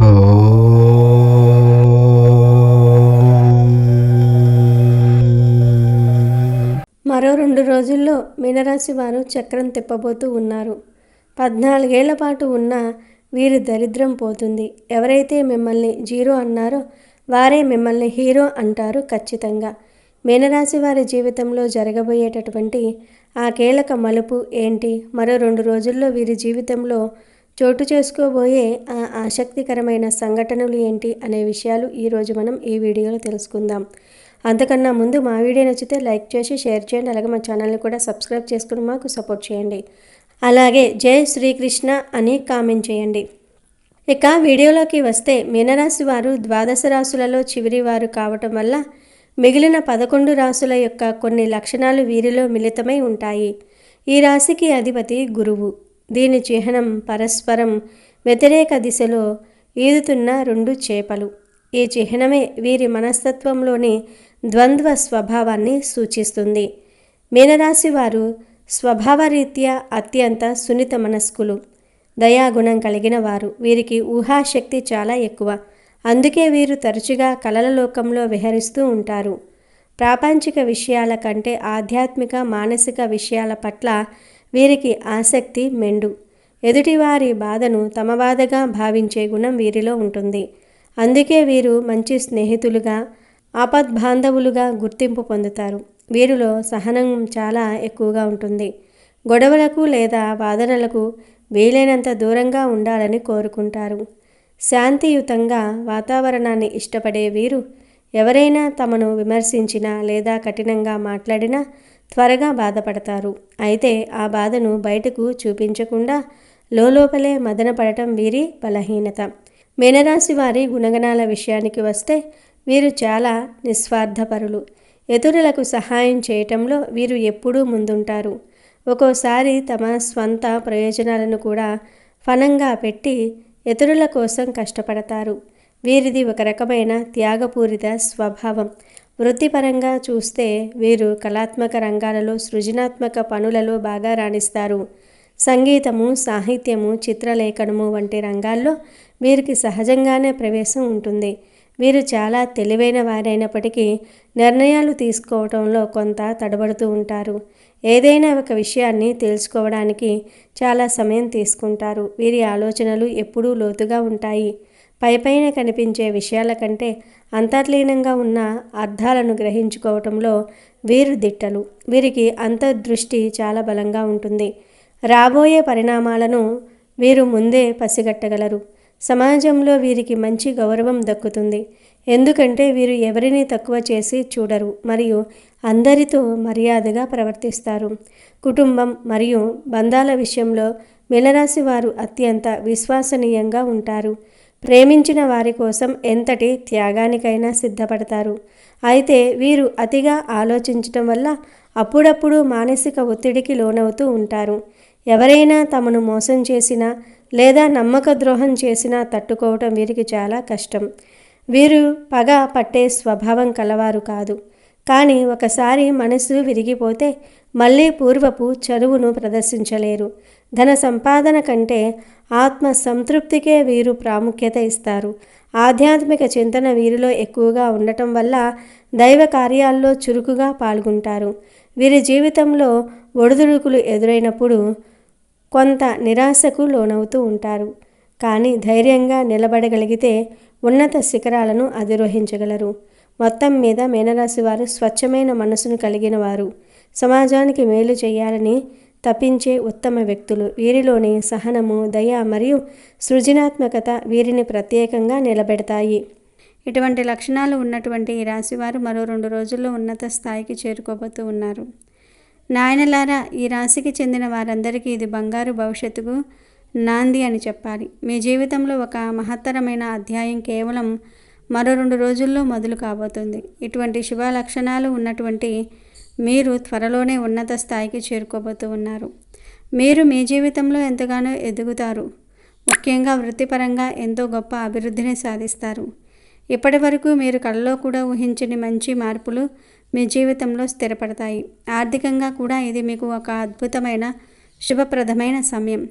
మరో 2 రోజుల్లో మీనరాశి వారు చక్రం తిప్పబోతూ ఉన్నారు. 14 ఏళ్ల పాటు ఉన్న వీరి దరిద్రం పోతుంది. ఎవరైతే మిమ్మల్ని జీరో అన్నారో వారే మిమ్మల్ని హీరో అంటారు ఖచ్చితంగా. మీనరాశి వారి జీవితంలో జరగబోయేటటువంటి ఆ కీలక మలుపు ఏంటి? మరో 2 రోజుల్లో వీరి జీవితంలో చోటు చేసుకోబోయే ఆ ఆసక్తికరమైన సంఘటనలు ఏంటి అనే విషయాలు ఈరోజు మనం ఈ వీడియోలో తెలుసుకుందాం. అంతకన్నా ముందు మా వీడియో నచ్చితే లైక్ చేసి షేర్ చేయండి. అలాగే మా ఛానల్ని కూడా సబ్స్క్రైబ్ చేసుకుని మాకు సపోర్ట్ చేయండి. అలాగే జై శ్రీకృష్ణ అని కామెంట్ చేయండి. ఇక వీడియోలోకి వస్తే మీనరాశి వారు ద్వాదశ రాశులలో చివరి వారు కావటం వల్ల మిగిలిన 11 రాశుల యొక్క కొన్ని లక్షణాలు వీరిలో మిళితమై ఉంటాయి. ఈ రాశికి అధిపతి గురువు. దీని చిహ్నం పరస్పరం వ్యతిరేక దిశలో ఈదుతున్న 2 చేపలు. ఈ చిహ్నమే వీరి మనస్తత్వంలోని ద్వంద్వ స్వభావాన్ని సూచిస్తుంది. మీనరాశి వారు స్వభావరీత్యా అత్యంత సున్నిత మనస్కులు, దయాగుణం కలిగిన వారు. వీరికి ఊహాశక్తి చాలా ఎక్కువ. అందుకే వీరు తరచుగా కలల లోకంలో విహరిస్తూ ఉంటారు. ప్రాపంచిక విషయాల కంటే ఆధ్యాత్మిక మానసిక విషయాల పట్ల వీరికి ఆసక్తి మెండు. ఎదుటివారి బాధను తమ బాధగా భావించే గుణం వీరిలో ఉంటుంది. అందుకే వీరు మంచి స్నేహితులుగా, ఆపద్బాంధవులుగా గుర్తింపు పొందుతారు. వీరిలో సహనం చాలా ఎక్కువగా ఉంటుంది. గొడవలకు లేదా వాదనలకు వీలైనంత దూరంగా ఉండాలని కోరుకుంటారు. శాంతియుతంగా వాతావరణాన్ని ఇష్టపడే వీరు ఎవరైనా తమను విమర్శించినా లేదా కఠినంగా మాట్లాడినా త్వరగా బాధపడతారు. అయితే ఆ బాధను బయటకు చూపించకుండా లోపలే మదనపడటం వీరి బలహీనత. మీనరాశి వారి గుణగణాల విషయానికి వస్తే వీరు చాలా నిస్వార్థపరులు. ఇతరులకు సహాయం చేయటంలో వీరు ఎప్పుడూ ముందుంటారు. ఒక్కోసారి తమ స్వంత ప్రయోజనాలను కూడా ఫణంగా పెట్టి ఇతరుల కోసం కష్టపడతారు. వీరిది ఒక రకమైన త్యాగపూరిత స్వభావం. వృత్తిపరంగా చూస్తే వీరు కళాత్మక రంగాలలో, సృజనాత్మక పనులలో బాగా రాణిస్తారు. సంగీతము, సాహిత్యము, చిత్రలేఖనము వంటి రంగాల్లో వీరికి సహజంగానే ప్రవేశం ఉంటుంది. వీరు చాలా తెలివైన వారైనప్పటికీ నిర్ణయాలు తీసుకోవడంలో కొంత తడబడుతూ ఉంటారు. ఏదైనా ఒక విషయాన్ని తెలుసుకోవడానికి చాలా సమయం తీసుకుంటారు. వీరి ఆలోచనలు ఎప్పుడూ లోతుగా ఉంటాయి. పైపైన కనిపించే విషయాల కంటే అంతర్లీనంగా ఉన్న అర్థాలను గ్రహించుకోవటంలో వీరు దిట్టలు. వీరికి అంతర్దృష్టి చాలా బలంగా ఉంటుంది. రాబోయే పరిణామాలను వీరు ముందే పసిగట్టగలరు. సమాజంలో వీరికి మంచి గౌరవం దక్కుతుంది. ఎందుకంటే వీరు ఎవరిని తక్కువ చేసి చూడరు మరియు అందరితో మర్యాదగా ప్రవర్తిస్తారు. కుటుంబం మరియు బంధాల విషయంలో మీనరాశి వారు అత్యంత విశ్వసనీయంగా ఉంటారు. ప్రేమించిన వారి కోసం ఎంతటి త్యాగానికైనా సిద్ధపడతారు. అయితే వీరు అతిగా ఆలోచించటం వల్ల అప్పుడప్పుడు మానసిక ఒత్తిడికి లోనవుతూ ఉంటారు. ఎవరైనా తమను మోసం చేసినా లేదా నమ్మక ద్రోహం చేసినా తట్టుకోవటం వీరికి చాలా కష్టం. వీరు పగ పట్టే స్వభావం కలవారు కాదు. కానీ ఒకసారి మనసు విరిగిపోతే మళ్ళీ పూర్వపు చనువును ప్రదర్శించలేరు. ధన సంపాదన కంటే ఆత్మ సంతృప్తికే వీరు ప్రాముఖ్యత ఇస్తారు. ఆధ్యాత్మిక చింతన వీరిలో ఎక్కువగా ఉండటం వల్ల దైవ కార్యాల్లో చురుకుగా పాల్గొంటారు. వీరి జీవితంలో ఒడిదుడుకులు ఎదురైనప్పుడు కొంత నిరాశకు లోనవుతూ ఉంటారు. కానీ ధైర్యంగా నిలబడగలిగితే ఉన్నత శిఖరాలను అధిరోహించగలరు. మొత్తం మీద మీనరాశి వారు స్వచ్ఛమైన మనసును కలిగిన వారు. సమాజానికి మేలు చేయాలని తపించే ఉత్తమ వ్యక్తులు. వీరిలోని సహనము, దయ మరియు సృజనాత్మకత వీరిని ప్రత్యేకంగా నిలబెడతాయి. ఇటువంటి లక్షణాలు ఉన్నటువంటి ఈ రాశివారు మరో 2 రోజుల్లో ఉన్నత స్థాయికి చేరుకోబోతూ ఉన్నారు. నాయనలారా, ఈ రాశికి చెందిన వారందరికీ ఇది బంగారు భవిష్యత్తుకు నాంది అని చెప్పాలి. మీ జీవితంలో ఒక మహత్తరమైన అధ్యాయం కేవలం మరో 2 రోజుల్లో మొదలు కాబోతుంది. ఇటువంటి శుభ లక్షణాలు ఉన్నటువంటి మీరు త్వరలోనే ఉన్నత స్థాయికి చేరుకోబోతూ ఉన్నారు. మీరు మీ జీవితంలో ఎంతగానో ఎదుగుతారు. ముఖ్యంగా వృత్తిపరంగా ఎంతో గొప్ప అభివృద్ధిని సాధిస్తారు. ఇప్పటి వరకు మీరు కలలో కూడా ఊహించని మంచి మార్పులు మీ జీవితంలో స్థిరపడతాయి. ఆర్థికంగా కూడా ఇది మీకు ఒక అద్భుతమైన శుభప్రదమైన సమయం.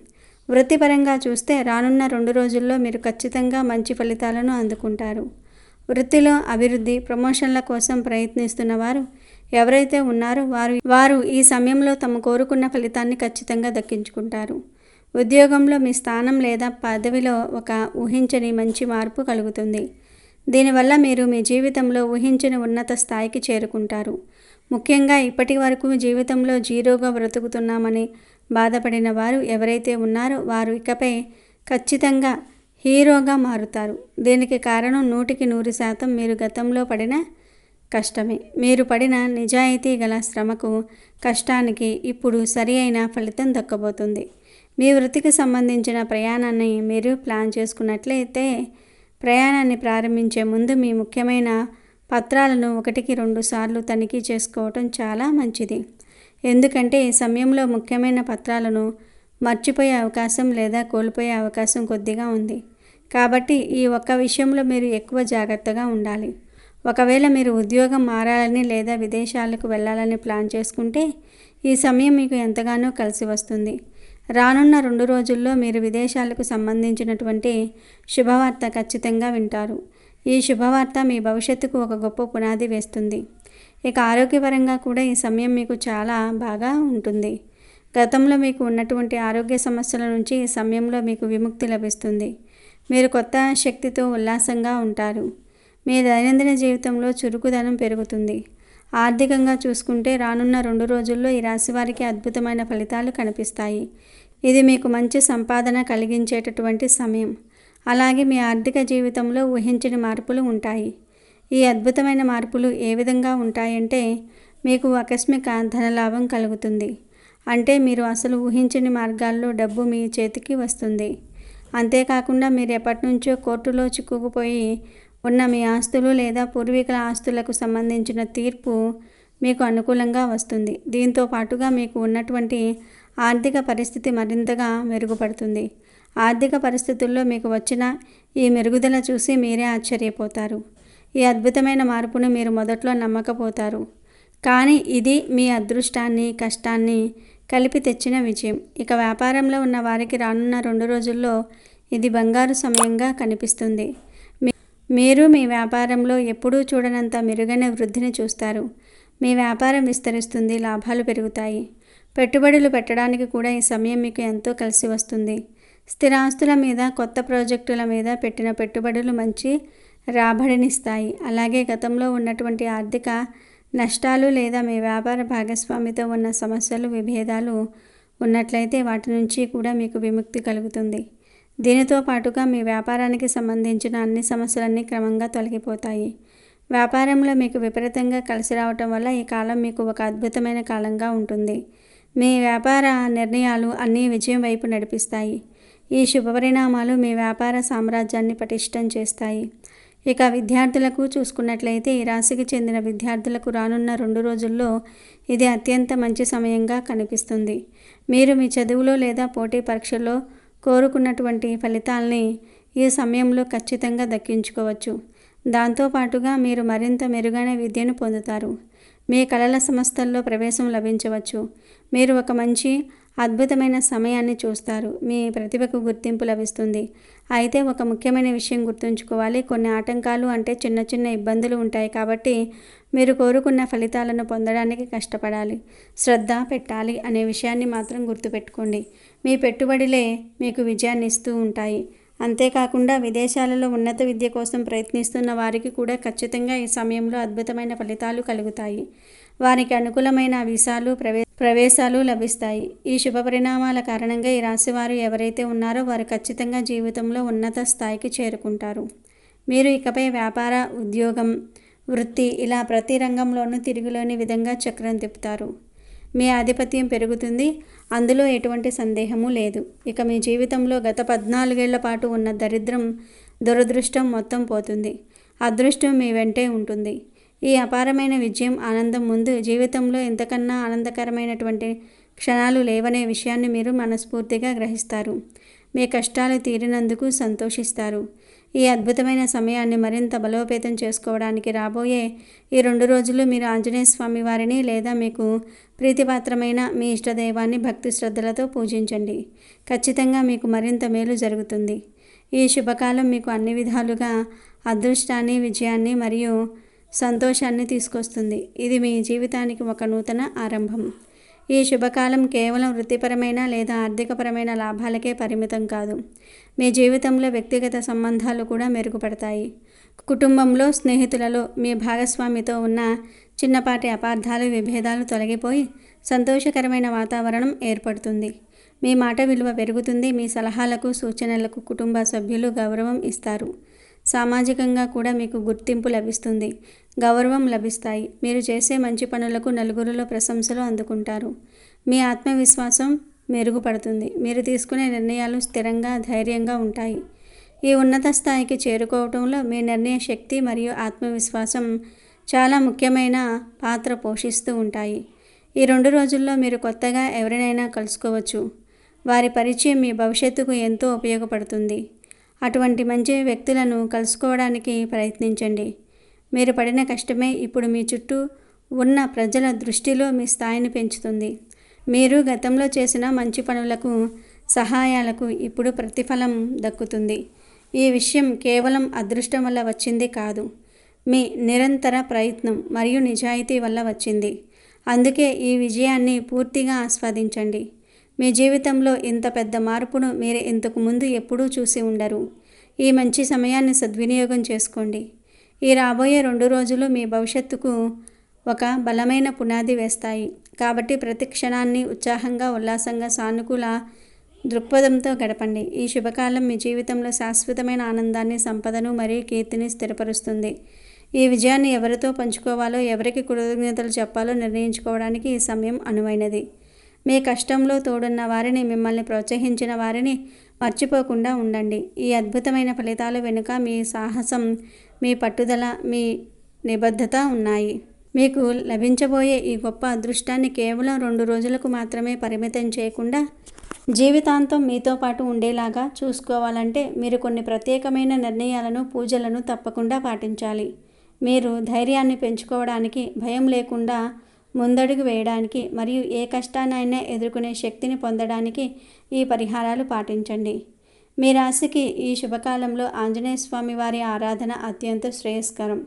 వృత్తిపరంగా చూస్తే రానున్న 2 రోజుల్లో మీరు ఖచ్చితంగా మంచి ఫలితాలను అందుకుంటారు. వృత్తిలో అభివృద్ధి, ప్రమోషన్ల కోసం ప్రయత్నిస్తున్న వారు ఎవరైతే ఉన్నారో వారు ఈ సమయంలో తమ కోరుకున్న ఫలితాన్ని ఖచ్చితంగా దక్కించుకుంటారు. ఉద్యోగంలో మీ స్థానం లేదా పదవిలో ఒక ఊహించని మంచి మార్పు కలుగుతుంది. దీనివల్ల మీరు మీ జీవితంలో ఊహించని ఉన్నత స్థాయికి చేరుకుంటారు. ముఖ్యంగా ఇప్పటి వరకు జీవితంలో జీరోగా బ్రతుకుతున్నామని బాధపడిన వారు ఎవరైతే ఉన్నారో వారు ఇకపై ఖచ్చితంగా హీరోగా మారుతారు. దీనికి కారణం 100% మీరు గతంలో పడిన కష్టమే. మీరు పడిన నిజాయితీ గల శ్రమకు, కష్టానికి ఇప్పుడు సరి అయిన ఫలితం దక్కబోతుంది. మీ వృత్తికి సంబంధించిన ప్రయాణాన్ని మీరు ప్లాన్ చేసుకున్నట్లయితే ప్రయాణాన్ని ప్రారంభించే ముందు మీ ముఖ్యమైన పత్రాలను 1కి 2 సార్లు తనిఖీ చేసుకోవటం చాలా మంచిది. ఎందుకంటే ఈ సమయంలో ముఖ్యమైన పత్రాలను మర్చిపోయే అవకాశం లేదా కోల్పోయే అవకాశం కొద్దిగా ఉంది. కాబట్టి ఈ ఒక్క విషయంలో మీరు ఎక్కువ జాగ్రత్తగా ఉండాలి. ఒకవేళ మీరు ఉద్యోగం మారాలని లేదా విదేశాలకు వెళ్ళాలని ప్లాన్ చేసుకుంటే ఈ సమయం మీకు ఎంతగానో కలిసి వస్తుంది. రానున్న 2 రోజుల్లో మీరు విదేశాలకు సంబంధించినటువంటి శుభవార్త ఖచ్చితంగా వింటారు. ఈ శుభవార్త మీ భవిష్యత్తుకు ఒక గొప్ప పునాది వేస్తుంది. ఇక ఆరోగ్యపరంగా కూడా ఈ సమయం మీకు చాలా బాగా ఉంటుంది. గతంలో మీకు ఉన్నటువంటి ఆరోగ్య సమస్యల నుంచి ఈ సమయంలో మీకు విముక్తి లభిస్తుంది. మీరు కొత్త శక్తితో ఉల్లాసంగా ఉంటారు. మీ దైనందిన జీవితంలో చురుకుదనం పెరుగుతుంది. ఆర్థికంగా చూసుకుంటే రానున్న 2 రోజుల్లో ఈ రాశి వారికి అద్భుతమైన ఫలితాలు కనిపిస్తాయి. ఇది మీకు మంచి సంపాదన కలిగించేటటువంటి సమయం. అలాగే మీ ఆర్థిక జీవితంలో ఊహించని మార్పులు ఉంటాయి. ఈ అద్భుతమైన మార్పులు ఏ విధంగా ఉంటాయంటే మీకు ఆకస్మిక ధనలాభం కలుగుతుంది. అంటే మీరు అసలు ఊహించని మార్గాల్లో డబ్బు మీ చేతికి వస్తుంది. అంతేకాకుండా మీరు ఎప్పటినుంచో కోర్టులో చిక్కుకుపోయి ఉన్న మీ ఆస్తులు లేదా పూర్వీకుల ఆస్తులకు సంబంధించిన తీర్పు మీకు అనుకూలంగా వస్తుంది. దీంతో పాటుగా మీకు ఉన్నటువంటి ఆర్థిక పరిస్థితి మరింతగా మెరుగుపడుతుంది. ఆర్థిక పరిస్థితుల్లో మీకు వచ్చిన ఈ మెరుగుదల చూసి మీరే ఆశ్చర్యపోతారు. ఈ అద్భుతమైన మార్పును మీరు మొదట్లో నమ్మకపోతారు. కానీ ఇది మీ అదృష్టాన్ని, కష్టాన్ని కలిపి తెచ్చిన విజయం. ఇక వ్యాపారంలో ఉన్న వారికి రానున్న 2 రోజుల్లో ఇది బంగారు సమయంగా కనిపిస్తుంది. మీరు మీ వ్యాపారంలో ఎప్పుడూ చూడనంత మెరుగైన వృద్ధిని చూస్తారు. మీ వ్యాపారం విస్తరిస్తుంది, లాభాలు పెరుగుతాయి. పెట్టుబడులు పెట్టడానికి కూడా ఈ సమయం మీకు ఎంతో కలిసి వస్తుంది. స్థిరాస్తుల మీద, కొత్త ప్రాజెక్టుల మీద పెట్టిన పెట్టుబడులు మంచి రాబడినిస్తాయి. అలాగే గతంలో ఉన్నటువంటి ఆర్థిక నష్టాలు లేదా మీ వ్యాపార భాగస్వామితో ఉన్న సమస్యలు, విభేదాలు ఉన్నట్లయితే వాటి నుంచి కూడా మీకు విముక్తి కలుగుతుంది. దీనితో పాటుగా మీ వ్యాపారానికి సంబంధించిన అన్ని సమస్యలన్నీ క్రమంగా తొలగిపోతాయి. వ్యాపారంలో మీకు విపరీతంగా కలిసి రావటం వల్ల ఈ కాలం మీకు ఒక అద్భుతమైన కాలంగా ఉంటుంది. మీ వ్యాపార నిర్ణయాలు అన్నీ విజయం వైపు నడిపిస్తాయి. ఈ శుభపరిణామాలు మీ వ్యాపార సామ్రాజ్యాన్ని పటిష్టం చేస్తాయి. ఇక విద్యార్థులకు చూసుకున్నట్లయితే ఈ రాశికి చెందిన విద్యార్థులకు రానున్న 2 రోజుల్లో ఇది అత్యంత మంచి సమయంగా కనిపిస్తుంది. మీరు మీ చదువులో లేదా పోటీ పరీక్షల్లో కోరుకున్నటువంటి ఫలితాల్ని ఈ సమయంలో ఖచ్చితంగా దక్కించుకోవచ్చు. దాంతోపాటుగా మీరు మరింత మెరుగైన విద్యను పొందుతారు. మీ కళల సంస్థల్లో ప్రవేశం లభించవచ్చు. మీరు ఒక మంచి అద్భుతమైన సమయాన్ని చూస్తారు. మీ ప్రతిభకు గుర్తింపు లభిస్తుంది. అయితే ఒక ముఖ్యమైన విషయం గుర్తుంచుకోవాలి. కొన్ని ఆటంకాలు అంటే చిన్న చిన్న ఇబ్బందులు ఉంటాయి. కాబట్టి మీరు కోరుకున్న ఫలితాలను పొందడానికి కష్టపడాలి, శ్రద్ధ పెట్టాలి అనే విషయాన్ని మాత్రం గుర్తుపెట్టుకోండి. మీ పెట్టుబడులే మీకు విజయాన్ని ఇస్తూ ఉంటాయి. అంతేకాకుండా విదేశాలలో ఉన్నత విద్య కోసం ప్రయత్నిస్తున్న వారికి కూడా ఖచ్చితంగా ఈ సమయంలో అద్భుతమైన ఫలితాలు కలుగుతాయి. వారికి అనుకూలమైన వీసాలు, ప్రవేశాలు లభిస్తాయి. ఈ శుభ పరిణామాల కారణంగా ఈ రాశివారు ఎవరైతే ఉన్నారో వారు ఖచ్చితంగా జీవితంలో ఉన్నత స్థాయికి చేరుకుంటారు. మీరు ఇకపై వ్యాపార, ఉద్యోగం, వృత్తి ఇలా ప్రతి రంగంలోనూ తిరుగులేని విధంగా చక్రం తిప్పుతారు. మీ ఆధిపత్యం పెరుగుతుంది. అందులో ఎటువంటి సందేహము లేదు. ఇక మీ జీవితంలో గత 14 ఏళ్ల పాటు ఉన్న దరిద్రం, దురదృష్టం మొత్తం పోతుంది. అదృష్టం మీ వెంటే ఉంటుంది. ఈ అపారమైన విజయం, ఆనందం ముందు జీవితంలో ఇంతకన్నా ఆనందకరమైనటువంటి క్షణాలు లేవనే విషయాన్ని మీరు మనస్ఫూర్తిగా గ్రహిస్తారు. మీ కష్టాలు తీరినందుకు సంతోషిస్తారు. ఈ అద్భుతమైన సమయాన్ని మరింత బలోపేతం చేసుకోవడానికి రాబోయే ఈ 2 రోజులు మీరు ఆంజనేయ స్వామి వారిని లేదా మీకు ప్రీతిపాత్రమైన మీ ఇష్టదైవాన్ని భక్తి శ్రద్ధలతో పూజించండి. ఖచ్చితంగా మీకు మరింత మేలు జరుగుతుంది. ఈ శుభకాలం మీకు అన్ని విధాలుగా అదృష్టాన్ని, విజయాన్ని మరియు సంతోషాన్ని తీసుకొస్తుంది. ఇది మీ జీవితానికి ఒక నూతన ఆరంభం. ఈ శుభకాలం కేవలం వృత్తిపరమైన లేదా ఆర్థికపరమైన లాభాలకే పరిమితం కాదు. మీ జీవితంలో వ్యక్తిగత సంబంధాలు కూడా మెరుగుపడతాయి. కుటుంబంలో, స్నేహితులలో మీ భాగస్వామితో ఉన్న చిన్నపాటి అపార్థాలు, విభేదాలు తొలగిపోయి సంతోషకరమైన వాతావరణం ఏర్పడుతుంది. మీ మాట విలువ పెరుగుతుంది. మీ సలహాలకు, సూచనలకు కుటుంబ సభ్యులు గౌరవం ఇస్తారు. సామాజికంగా కూడా మీకు గుర్తింపు లభిస్తుంది, గౌరవం లభిస్తాయి. మీరు చేసే మంచి పనులకు నలుగురిలో ప్రశంసలు అందుకుంటారు. మీ ఆత్మవిశ్వాసం మెరుగుపడుతుంది. మీరు తీసుకునే నిర్ణయాలు స్థిరంగా, ధైర్యంగా ఉంటాయి. ఈ ఉన్నత స్థాయికి చేరుకోవడంలో మీ నిర్ణయ శక్తి మరియు ఆత్మవిశ్వాసం చాలా ముఖ్యమైన పాత్ర పోషిస్తూ ఉంటాయి. ఈ 2 రోజుల్లో మీరు కొత్తగా ఎవరినైనా కలుసుకోవచ్చు. వారి పరిచయం మీ భవిష్యత్తుకు ఎంతో ఉపయోగపడుతుంది. అటువంటి మంచి వ్యక్తులను కలుసుకోవడానికి ప్రయత్నించండి. మీరు పడిన కష్టమే ఇప్పుడు మీ చుట్టూ ఉన్న ప్రజల దృష్టిలో మీ స్థాయిని పెంచుతుంది. మీరు గతంలో చేసిన మంచి పనులకు, సహాయాలకు ఇప్పుడు ప్రతిఫలం దక్కుతుంది. ఈ విషయం కేవలం అదృష్టం వల్ల వచ్చింది కాదు, మీ నిరంతర ప్రయత్నం మరియు నిజాయితీ వల్ల వచ్చింది. అందుకే ఈ విజయాన్ని పూర్తిగా ఆస్వాదించండి. మీ జీవితంలో ఇంత పెద్ద మార్పును మీరు ఇంతకు ముందు ఎప్పుడూ చూసి ఉండరు. ఈ మంచి సమయాన్ని సద్వినియోగం చేసుకోండి. ఈ రాబోయే 2 రోజులు మీ భవిష్యత్తుకు ఒక బలమైన పునాది వేస్తాయి. కాబట్టి ప్రతి క్షణాన్ని ఉత్సాహంగా, ఉల్లాసంగా, సానుకూల దృక్పథంతో గడపండి. ఈ శుభకాలం మీ జీవితంలో శాశ్వతమైన ఆనందాన్ని, సంపదను మరియు కీర్తిని స్థిరపరుస్తుంది. ఈ విజయాన్ని ఎవరితో పంచుకోవాలో, ఎవరికి కృతజ్ఞతలు చెప్పాలో నిర్ణయించుకోవడానికి ఈ సమయం అనువైనది. మీ కష్టంలో తోడున్న వారిని, మిమ్మల్ని ప్రోత్సహించిన వారిని మర్చిపోకుండా ఉండండి. ఈ అద్భుతమైన ఫలితాల వెనుక మీ సాహసం, మీ పట్టుదల, మీ నిబద్ధత ఉన్నాయి. మీకు లభించబోయే ఈ గొప్ప అదృష్టాన్ని కేవలం 2 రోజులకు మాత్రమే పరిమితం చేయకుండా జీవితాంతం మీతో పాటు ఉండేలాగా చూసుకోవాలంటే మీరు కొన్ని ప్రత్యేకమైన నిర్ణయాలను, పూజలను తప్పకుండా పాటించాలి. మీరు ధైర్యాన్ని పెంచుకోవడానికి, భయం లేకుండా ముందడుగు వేయడానికి మరియు ఏ కష్టాన్నైనా ఎదుర్కొనే శక్తిని పొందడానికి ఈ పరిహారాలు పాటించండి. మీ రాశికి ఈ శుభకాలంలో ఆంజనేయ స్వామి వారి ఆరాధన అత్యంత శ్రేయస్కరం.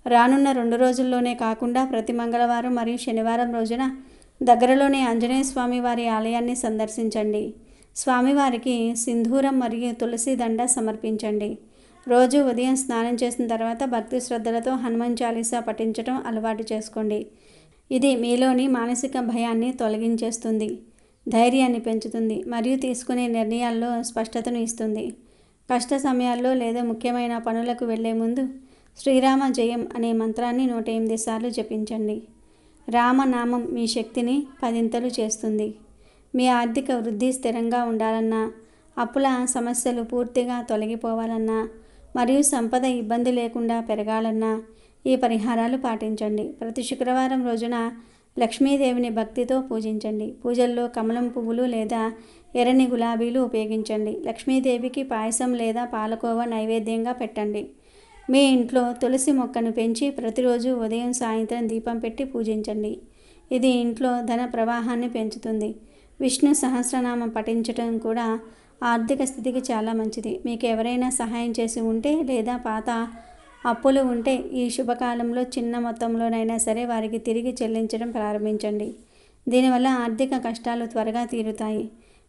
రానున్న 2 రోజుల్లోనే కాకుండా ప్రతి మంగళవారం మరియు శనివారం రోజున దగ్గరలోని ఆంజనేయ స్వామి వారి ఆలయాన్ని సందర్శించండి. స్వామివారికి సింధూరం మరియు తులసి దండ సమర్పించండి. రోజు ఉదయం స్నానం చేసిన తర్వాత భక్తి శ్రద్ధలతో హనుమాన్ చాలీసా పఠించడం అలవాటు చేసుకోండి. ఇది మీలోని మానసిక భయాన్ని తొలగించేస్తుంది, ధైర్యాన్ని పెంచుతుంది మరియు తీసుకునే నిర్ణయాల్లో స్పష్టతను ఇస్తుంది. కష్ట సమయాల్లో లేదా ముఖ్యమైన పనులకు వెళ్లే ముందు శ్రీరామ జయం అనే మంత్రాన్ని 108 సార్లు జపించండి. రామనామం మీ శక్తిని 10 చేస్తుంది. మీ ఆర్థిక వృద్ధి స్థిరంగా ఉండాలన్నా, అప్పుల సమస్యలు పూర్తిగా తొలగిపోవాలన్నా మరియు సంపద ఇబ్బంది లేకుండా పెరగాలన్నా ఈ పరిహారాలు పాటించండి. ప్రతి శుక్రవారం రోజున లక్ష్మీదేవిని భక్తితో పూజించండి. పూజల్లో కమలం పువ్వులు లేదా ఎర్రని గులాబీలు ఉపయోగించండి. లక్ష్మీదేవికి పాయసం లేదా పాలకోవా నైవేద్యంగా పెట్టండి. మీ ఇంట్లో తులసి మొక్కను పెంచి ప్రతిరోజు ఉదయం, సాయంత్రం దీపం పెట్టి పూజించండి. ఇది ఇంట్లో ధన ప్రవాహాన్ని పెంచుతుంది. విష్ణు సహస్రనామం పఠించడం కూడా ఆర్థిక స్థితికి చాలా మంచిది. మీకు ఎవరైనా సహాయం చేసి ఉంటే లేదా పాత అప్పులు ఉంటే ఈ శుభకాలంలో చిన్న మొత్తంలోనైనా సరే వారికి తిరిగి చెల్లించడం ప్రారంభించండి. దీనివల్ల ఆర్థిక కష్టాలు త్వరగా తీరుతాయి.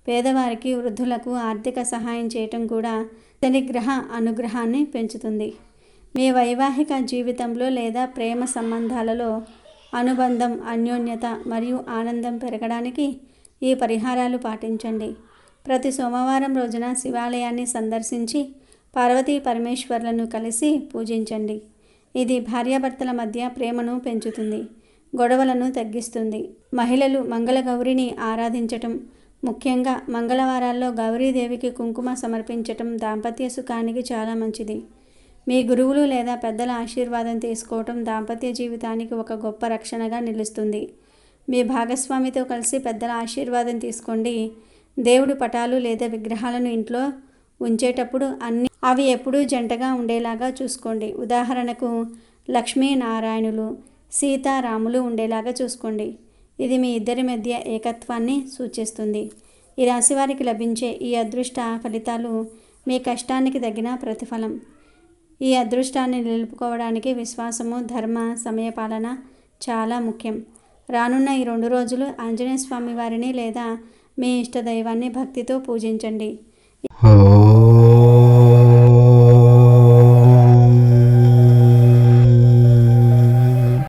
పేదవారికి, వృద్ధులకు ఆర్థిక సహాయం చేయటం కూడా శని గ్రహ అనుగ్రహాన్ని పెంచుతుంది. మీ వైవాహిక జీవితంలో లేదా ప్రేమ సంబంధాలలో అనుబంధం, అన్యోన్యత మరియు ఆనందం పెరగడానికి ఈ పరిహారాలు పాటించండి. ప్రతి సోమవారం రోజున శివాలయాన్ని సందర్శించి పార్వతీ పరమేశ్వర్లను కలిసి పూజించండి. ఇది భార్యాభర్తల మధ్య ప్రేమను పెంచుతుంది, గొడవలను తగ్గిస్తుంది. మహిళలు మంగళగౌరిని ఆరాధించటం, ముఖ్యంగా మంగళవారాల్లో గౌరీదేవికి కుంకుమ సమర్పించటం దాంపత్య సుఖానికి చాలా మంచిది. మీ గురువులు లేదా పెద్దల ఆశీర్వాదం తీసుకోవటం దాంపత్య జీవితానికి ఒక గొప్ప రక్షణగా నిలుస్తుంది. మీ భాగస్వామితో కలిసి పెద్దల ఆశీర్వాదం తీసుకోండి. దేవుడి పటాలు లేదా విగ్రహాలను ఇంట్లో ఉంచేటప్పుడు అన్ని అవి ఎప్పుడూ జంటగా ఉండేలాగా చూసుకోండి. ఉదాహరణకు లక్ష్మీనారాయణులు, సీతారాములు ఉండేలాగా చూసుకోండి. ఇది మీ ఇద్దరి మధ్య ఏకత్వాన్ని సూచిస్తుంది. ఈ రాశి వారికి లభించే ఈ అదృష్ట ఫలితాలు మీ కష్టానికి తగిన ప్రతిఫలం. ఈ అదృష్టాన్ని నిలుపుకోవడానికి విశ్వాసము, ధర్మ సమయపాలన చాలా ముఖ్యం. రానున్న ఈ 2 రోజులు ఆంజనేయ స్వామి వారిని లేదా మీ ఇష్టదైవాన్ని భక్తితో పూజించండి.